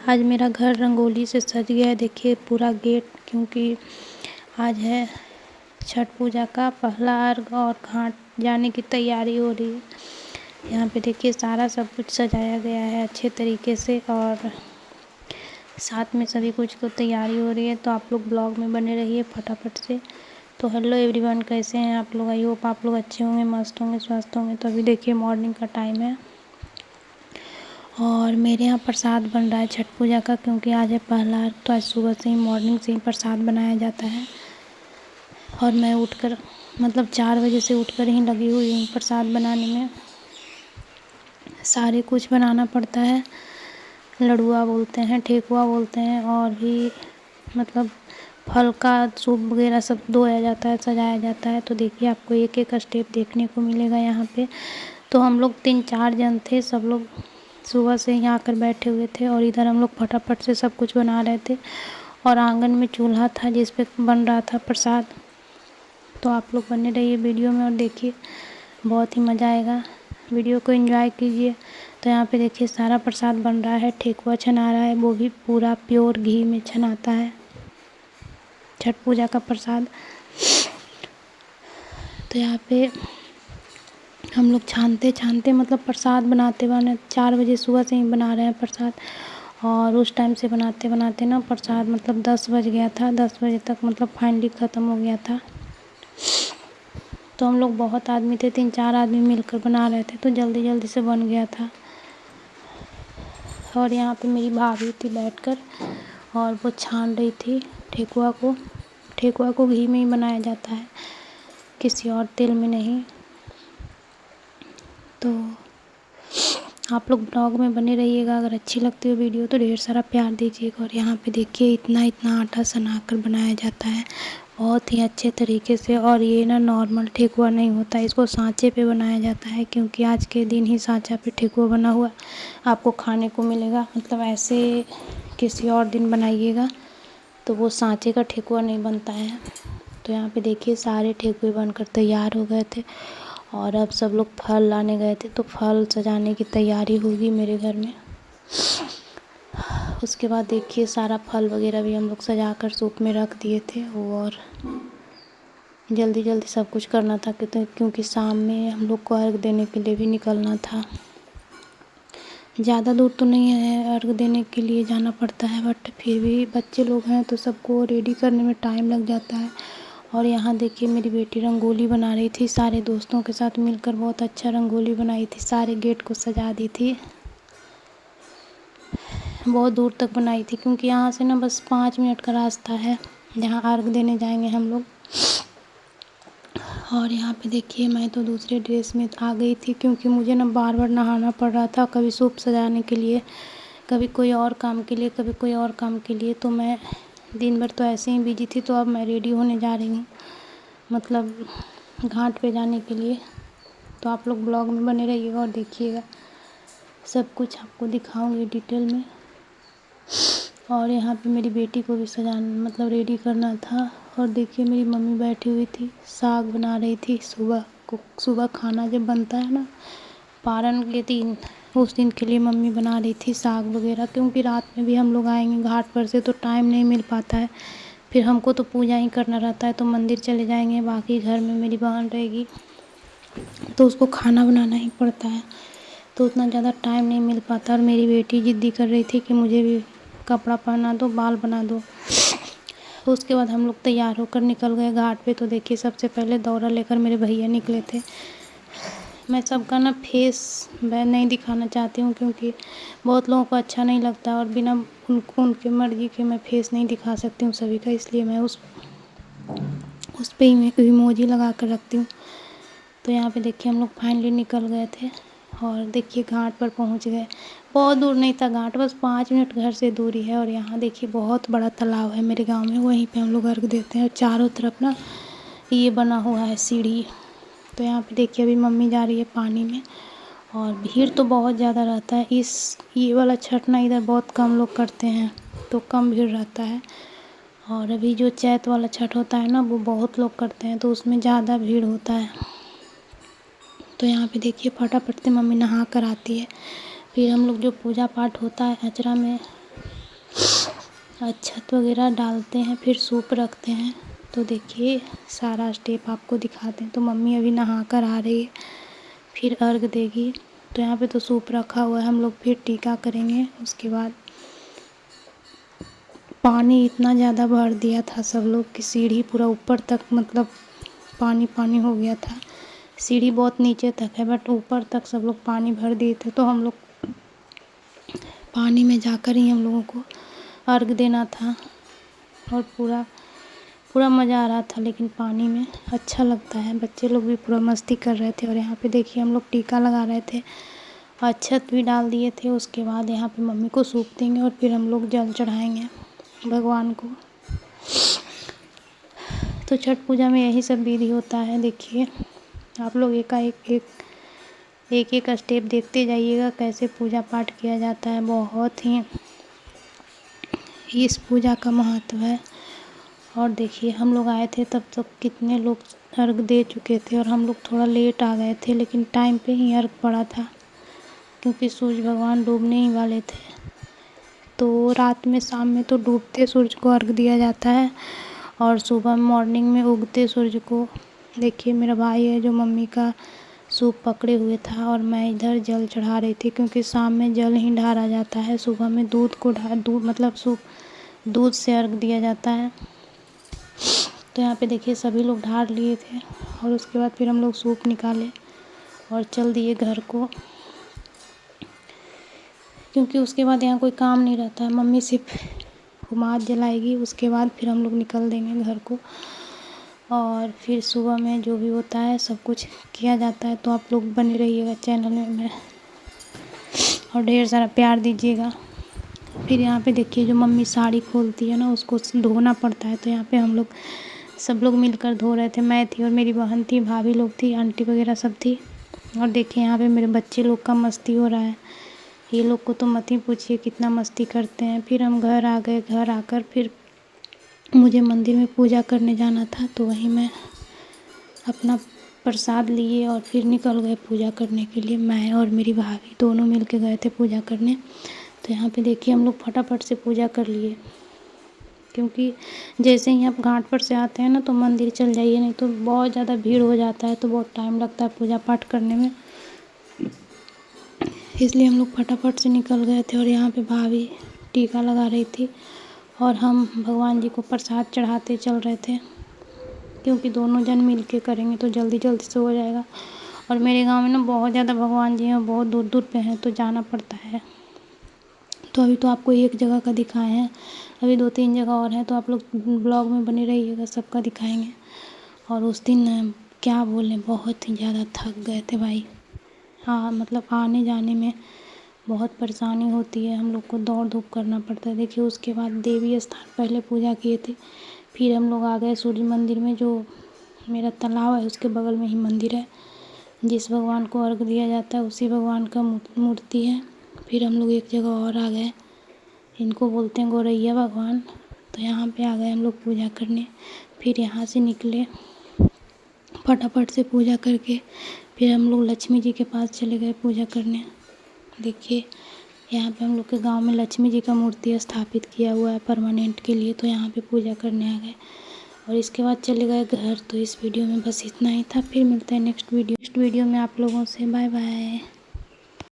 आज मेरा घर रंगोली से सज गया है। देखिए पूरा गेट, क्योंकि आज है छठ पूजा का पहला अर्घ और घाट जाने की तैयारी हो रही है। यहाँ पे देखिए सारा सब कुछ सजाया गया है अच्छे तरीके से और साथ में सभी कुछ को तैयारी हो रही है। तो आप लोग ब्लॉग में बने रहिए फटाफट से। तो हेलो एवरीवन, कैसे हैं आप लोग? आई होप आप लोग अच्छे होंगे, मस्त होंगे, स्वस्थ होंगे। तो अभी देखिए मॉर्निंग का टाइम है और मेरे यहाँ प्रसाद बन रहा है छठ पूजा का, क्योंकि आज है पहला अर्घ। तो आज सुबह से ही मॉर्निंग से ही प्रसाद बनाया जाता है और मैं उठकर 4 बजे से उठकर ही लगी हुई हूँ प्रसाद बनाने में। सारे कुछ बनाना पड़ता है, लड़ुआ बोलते हैं, ठेकुआ बोलते हैं, और भी फल का सूप वगैरह सब धोया जाता है, सजाया जाता है। तो देखिए आपको एक एक स्टेप देखने को मिलेगा यहाँ पे। तो हम लोग 3-4 जन थे, सब लोग सुबह से यहाँ आकर बैठे हुए थे और इधर हम लोग फटाफट से सब कुछ बना रहे थे और आंगन में चूल्हा था जिस पे बन रहा था प्रसाद। तो आप लोग बने रहिए वीडियो में और देखिए, बहुत ही मज़ा आएगा। वीडियो को एंजॉय कीजिए। तो यहाँ पे देखिए सारा प्रसाद बन रहा है, ठेकुआ छना रहा है, वो भी पूरा प्योर घी में छनाता है छठ पूजा का प्रसाद। तो यहाँ पे हम लोग छानते प्रसाद बनाते 4 बजे सुबह से ही बना रहे हैं प्रसाद। और उस टाइम से बनाते बनाते ना प्रसाद 10 बज गया था। 10 बजे तक फाइनली ख़त्म हो गया था। तो हम लोग बहुत आदमी थे, 3-4 आदमी मिलकर बना रहे थे, तो जल्दी जल्दी से बन गया था। और यहाँ पे मेरी भाभी थी बैठकर और वो छान रही थी ठेकुआ को। ठेकुआ को घी में ही बनाया जाता है, किसी और तेल में नहीं। तो आप लोग ब्लॉग में बने रहिएगा। अगर अच्छी लगती हो वीडियो तो ढेर सारा प्यार दीजिएगा। और यहाँ पे देखिए इतना इतना आटा सना कर बनाया जाता है बहुत ही अच्छे तरीके से। और ये ना नॉर्मल ठेकुआ नहीं होता, इसको सांचे पे बनाया जाता है, क्योंकि आज के दिन ही सांचा पे ठेकुआ बना हुआ आपको खाने को मिलेगा। ऐसे किसी और दिन बनाइएगा तो वो सांचे का ठेकुआ नहीं बनता है। तो यहाँ पे देखिए सारे ठेकुए बनकर तैयार हो गए थे और अब सब लोग फल लाने गए थे, तो फल सजाने की तैयारी होगी मेरे घर में। उसके बाद देखिए सारा फल वगैरह भी हम लोग सजा कर सूप में रख दिए थे और जल्दी जल्दी सब कुछ करना था, क्योंकि शाम में हम लोग को अर्घ देने के लिए भी निकलना था। ज़्यादा दूर तो नहीं है, अर्घ देने के लिए जाना पड़ता है, बट फिर भी बच्चे लोग हैं तो सबको रेडी करने में टाइम लग जाता है। और यहाँ देखिए मेरी बेटी रंगोली बना रही थी, सारे दोस्तों के साथ मिलकर बहुत अच्छा रंगोली बनाई थी, सारे गेट को सजा दी थी। बहुत दूर तक बनाई थी, क्योंकि यहाँ से ना बस 5 मिनट का रास्ता है जहाँ अर्घ देने जाएंगे हम लोग। और यहाँ पे देखिए मैं तो दूसरे ड्रेस में आ गई थी, क्योंकि मुझे ना बार बार नहाना पड़ रहा था, कभी सूप सजाने के लिए, कभी कोई और काम के लिए, कभी कोई और काम के लिए। तो मैं दिन भर तो ऐसे ही बिजी थी। तो अब मैं रेडी होने जा रही हूँ घाट पे जाने के लिए। तो आप लोग ब्लॉग में बने रहिएगा और देखिएगा, सब कुछ आपको दिखाऊंगी डिटेल में। और यहाँ पे मेरी बेटी को भी सजाना रेडी करना था। और देखिए मेरी मम्मी बैठी हुई थी, साग बना रही थी। सुबह खाना जब बनता है ना पारण के दिन, उस दिन के लिए मम्मी बना रही थी साग वगैरह, क्योंकि रात में भी हम लोग आएंगे घाट पर से तो टाइम नहीं मिल पाता है। फिर हमको तो पूजा ही करना रहता है, तो मंदिर चले जाएंगे, बाकी घर में मेरी बहन रहेगी तो उसको खाना बनाना ही पड़ता है, तो उतना ज़्यादा टाइम नहीं मिल पाता। और मेरी बेटी ज़िद्दी कर रही थी कि मुझे भी कपड़ा पहना दो, बाल बना दो। उसके बाद हम लोग तैयार होकर निकल गए घाट पे। तो देखिए सबसे पहले दौरा लेकर मेरे भैया निकले थे। मैं सबका ना फेस मैं नहीं दिखाना चाहती हूँ, क्योंकि बहुत लोगों को अच्छा नहीं लगता और बिना उनके मर्ज़ी के मैं फेस नहीं दिखा सकती हूँ सभी का, इसलिए मैं उस पे इमोजी लगा कर रखती हूँ। तो यहाँ पे देखिए हम लोग फाइनली निकल गए थे और देखिए घाट पर पहुँच गए। बहुत दूर नहीं था घाट, बस 5 मिनट घर से दूरी है। और यहाँ देखिए बहुत बड़ा तालाब है मेरे गांव में, वहीं पे हम लोग अर्घ देते हैं। और चारों तरफ ना ये बना हुआ है सीढ़ी। तो यहाँ पे देखिए अभी मम्मी जा रही है पानी में और भीड़ तो बहुत ज़्यादा रहता है। ये वाला छठ ना इधर बहुत कम लोग करते हैं, तो कम भीड़ रहता है। और अभी जो चैत वाला छठ होता है ना वो बहुत लोग करते हैं, तो उसमें ज़्यादा भीड़ होता है। तो यहाँ पे देखिए फटाफट से मम्मी नहा कर आती है। फिर हम लोग जो पूजा पाठ होता है अचरा में अक्षत वगैरह डालते हैं, फिर सूप रखते हैं। तो देखिए सारा स्टेप आपको दिखाते हैं। तो मम्मी अभी नहा कर आ रही है, फिर अर्घ देगी। तो यहाँ पे तो सूप रखा हुआ है, हम लोग फिर टीका करेंगे। उसके बाद पानी इतना ज़्यादा भर दिया था सब लोग कि सीढ़ी पूरा ऊपर तक मतलब पानी पानी हो गया था। सीढ़ी बहुत नीचे तक है बट ऊपर तक सब लोग पानी भर दिए थे। तो हम लोग पानी में जाकर ही हम लोगों को अर्घ देना था और पूरा पूरा मज़ा आ रहा था। लेकिन पानी में अच्छा लगता है, बच्चे लोग भी पूरा मस्ती कर रहे थे। और यहाँ पे देखिए हम लोग टीका लगा रहे थे, अक्षत भी डाल दिए थे। उसके बाद यहाँ पे मम्मी को सूप देंगे और फिर हम लोग जल चढ़ाएंगे भगवान को। तो छठ पूजा में यही सब विधि होता है। देखिए आप लोग एक स्टेप देखते जाइएगा कैसे पूजा पाठ किया जाता है। बहुत ही इस पूजा का महत्व है। और देखिए हम लोग आए थे तब तक कितने लोग अर्घ दे चुके थे और हम लोग थोड़ा लेट आ गए थे, लेकिन टाइम पे ही अर्घ पड़ा था क्योंकि सूरज भगवान डूबने ही वाले थे। तो रात में शाम में तो डूबते सूरज को अर्घ दिया जाता है और सुबह मॉर्निंग में उगते सूरज को। देखिए मेरा भाई है जो मम्मी का सूप पकड़े हुए था और मैं इधर जल चढ़ा रही थी क्योंकि शाम में जल ही ढारा जाता है, सुबह में दूध मतलब सूप दूध से अर्घ दिया जाता है। तो यहाँ पे देखिए सभी लोग ढार लिए थे और उसके बाद फिर हम लोग सूप निकाले और चल दिए घर को, क्योंकि उसके बाद यहाँ कोई काम नहीं रहता है। मम्मी सिर्फ कुमार जलाएगी, उसके बाद फिर हम लोग निकल देंगे घर को। और फिर सुबह में जो भी होता है सब कुछ किया जाता है। तो आप लोग बने रहिएगा चैनल में और ढेर सारा प्यार दीजिएगा। फिर यहाँ पे देखिए जो मम्मी साड़ी खोलती है ना उसको धोना पड़ता है। तो यहाँ पे हम लोग सब लोग मिलकर धो रहे थे। मैं थी और मेरी बहन थी, भाभी लोग थी, आंटी वगैरह सब थी। और देखिए यहाँ पे मेरे बच्चे लोग का मस्ती हो रहा है। ये लोग को तो मत ही पूछिए कितना मस्ती करते हैं। फिर हम घर आ गए। घर आकर फिर मुझे मंदिर में पूजा करने जाना था, तो वहीं मैं अपना प्रसाद लिए और फिर निकल गए पूजा करने के लिए। मैं और मेरी भाभी दोनों मिल के गए थे पूजा करने। तो यहाँ पे देखिए हम लोग फटाफट से पूजा कर लिए, क्योंकि जैसे ही आप घाट पर से आते हैं ना तो मंदिर चल जाइए, नहीं तो बहुत ज़्यादा भीड़ हो जाता है, तो बहुत टाइम लगता है पूजा पाठ करने में। इसलिए हम लोग फटाफट से निकल गए थे। और यहाँ पे भाभी टीका लगा रही थी और हम भगवान जी को प्रसाद चढ़ाते चल रहे थे, क्योंकि दोनों जन मिल के करेंगे तो जल्दी जल्दी से हो जाएगा। और मेरे गांव में ना बहुत ज़्यादा भगवान जी हैं, बहुत दूर दूर पे हैं, तो जाना पड़ता है। तो अभी तो आपको एक जगह का दिखाए हैं, अभी 2-3 जगह और हैं, तो आप लोग ब्लॉग में बने रहिएगा, सबका दिखाएंगे। और उस दिन क्या बोलें, बहुत ही ज़्यादा थक गए थे भाई। हाँ मतलब आने जाने में बहुत परेशानी होती है, हम लोग को दौड़ धूप करना पड़ता है। देखिए उसके बाद देवी स्थान पहले पूजा किए थे, फिर हम लोग आ गए सूर्य मंदिर में। जो मेरा तालाब है उसके बगल में ही मंदिर है, जिस भगवान को अर्घ दिया जाता है उसी भगवान का मूर्ति है। फिर हम लोग एक जगह और आ गए, इनको बोलते हैं गौरैया भगवान। तो यहाँ पे आ गए हम लोग पूजा करने। फिर यहाँ से निकले फटाफट से पूजा करके, फिर हम लोग लक्ष्मी जी के पास चले गए पूजा करने। देखिए यहाँ पे हम लोग के गांव में लक्ष्मी जी का मूर्ति स्थापित किया हुआ है परमानेंट के लिए, तो यहाँ पे पूजा करने आ गए और इसके बाद चले गए घर। तो इस वीडियो में बस इतना ही था, फिर मिलता है नेक्स्ट वीडियो में आप लोगों से। Bye bye.